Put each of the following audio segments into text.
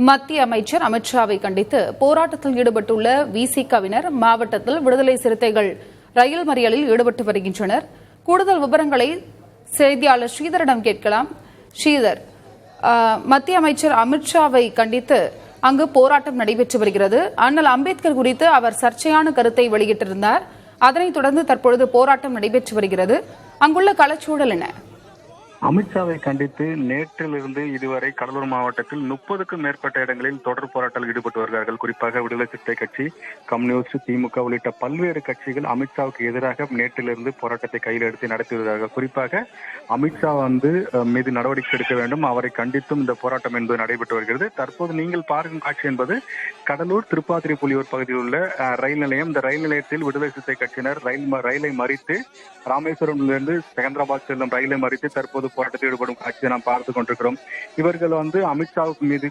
மத்திய அமைச்சர் அமித்ஷாவை கண்டித்து போராட்டத்தில் ஈடுபட்டுள்ள விசிகவினர் மாவட்டத்தில் விடுதலை சிறுத்தைகள் ரயில் மறியலில் ஈடுபட்டு வருகின்றனர். கூடுதல் விவரங்களை செய்தியாளர் ஸ்ரீதரிடம் கேட்கலாம். ஸ்ரீதர், மத்திய அமைச்சர் அமித்ஷாவை கண்டித்து அங்கு போராட்டம் நடைபெற்று வருகிறது. அண்ணல் அம்பேத்கர் குறித்து அவர் சர்ச்சையான கருத்தை வெளியிட்டிருந்தார். அதனைத் தொடர்ந்து தற்பொழுது போராட்டம் நடைபெற்று வருகிறது. அங்குள்ள களச்சூழல் என்ன? அமித்ஷாவை கண்டித்து நேற்றிலிருந்து இதுவரை கடலூர் மாவட்டத்தில் 30க்கும் மேற்பட்ட இடங்களில் தொடர் போராட்டத்தில் ஈடுபட்டு வருகிறார்கள். குறிப்பாக விடுதலை சிறுத்தை கட்சி, கம்யூனிஸ்ட், திமுக உள்ளிட்ட பல்வேறு கட்சிகள் அமித்ஷாவுக்கு எதிராக நேற்றிலிருந்து போராட்டத்தை கையில் எடுத்து நடத்தி வருகிறார்கள். குறிப்பாக அமித்ஷா மீது நடவடிக்கை எடுக்க வேண்டும், அவரை கண்டித்தும் இந்த போராட்டம் என்பது நடைபெற்று வருகிறது. தற்போது நீங்கள் பார்க்கும் காட்சி என்பது கடலூர் திருப்பாத்திரி புலியூர் பகுதியில் உள்ள ரயில் நிலையம். இந்த ரயில் நிலையத்தில் விடுதலை சிறுத்தை கட்சியினர் ரயிலை மறித்து ராமேஸ்வரமிலிருந்து செகந்திராபாத் செல்லும் ரயிலை மறித்து தற்போது போராட்டத்தில் ஈடுபடும் காட்சியை நாம் பார்த்துக் கொண்டிருக்கிறோம். இவர்கள் அமித்ஷாவுக்கு மீது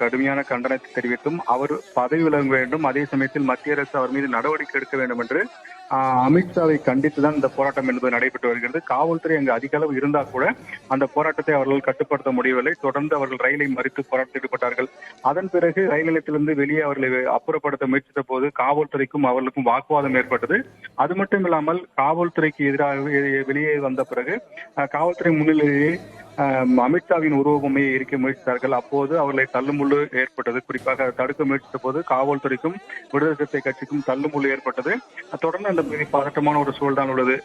கடுமையான கண்டனத்தை தெரிவித்தும் அவர் பதவி விலக வேண்டும், அதே சமயத்தில் மத்திய அரசு அவர் மீது நடவடிக்கை எடுக்க வேண்டும் என்று அமித்ஷாவை கண்டித்துதான் இந்த போராட்டம் என்பது நடைபெற்று வருகிறது. காவல்துறை அங்கு அதிக அளவு இருந்தால் கூட அந்த போராட்டத்தை அவர்கள் கட்டுப்படுத்த முடியவில்லை. தொடர்ந்து அவர்கள் ரயிலை மறித்து போராட்டத்தில் ஈடுபட்டார்கள். அதன் பிறகு ரயில் நிலையத்திலிருந்து வெளியே அவர்களை அப்புறப்படுத்த முயற்சித்த போது காவல்துறைக்கும் அவர்களுக்கும் வாக்குவாதம் ஏற்பட்டது. அது மட்டும் இல்லாமல் காவல்துறைக்கு எதிராக வெளியே வந்த பிறகு காவல்துறை முன்னிலையே அமித்ஷாவின் உருவமையை எரிக்க முயற்சித்தார்கள். அப்போது அவர்களை தள்ளுமுள்ளு ஏற்பட்டது. குறிப்பாக தடுக்க முயற்சித்த போது காவல்துறைக்கும் விடுதலை சிறுத்தை கட்சிக்கும் தள்ளுமுள்ளு ஏற்பட்டது. தொடர்ந்து அந்த பதட்டமான ஒரு சூழல் தான் உள்ளது.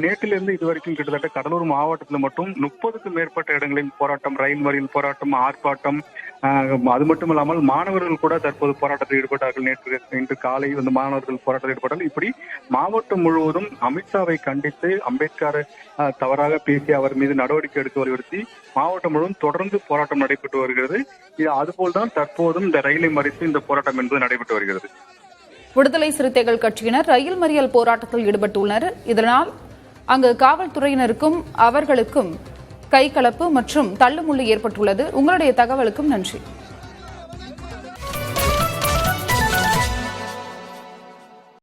நேற்றிலிருந்து இதுவரைக்கும் கிட்டத்தட்ட கடலூர் மாவட்டத்தில் மட்டும் 30க்கும் மேற்பட்ட இடங்களில் போராட்டம், ரயில் மறியல் போராட்டம், ஆர்ப்பாட்டம். அது மட்டும் இல்லாமல் மாணவர்கள் கூட தற்போது போராட்டத்தில் ஈடுபட்டார்கள். இன்று காலை மாணவர்கள் போராட்டத்தில் ஈடுபட்டார்கள். இப்படி மாவட்டம் முழுவதும் அமித்ஷாவை கண்டித்து அம்பேத்கர் தவறாக பேசி அவர் மீது நடவடிக்கை எடுக்க வலியுறுத்தி மாவட்டம் முழுவதும் தொடர்ந்து போராட்டம் நடைபெற்று வருகிறது. அதுபோல்தான் தற்போதும் இந்த ரயிலை மறித்து இந்த போராட்டம் என்பது நடைபெற்று வருகிறது. விடுதலை சிறுத்தைகள் கட்சியினர் ரயில் மறியல் போராட்டத்தில் ஈடுபட்டுள்ளனர். இதனால் அங்கு காவல்துறையினருக்கும் அவர்களுக்கும் கைகலப்பு மற்றும் தள்ளுமுள்ளு ஏற்பட்டுள்ளது. உங்களுடைய தகவலுக்கும் நன்றி.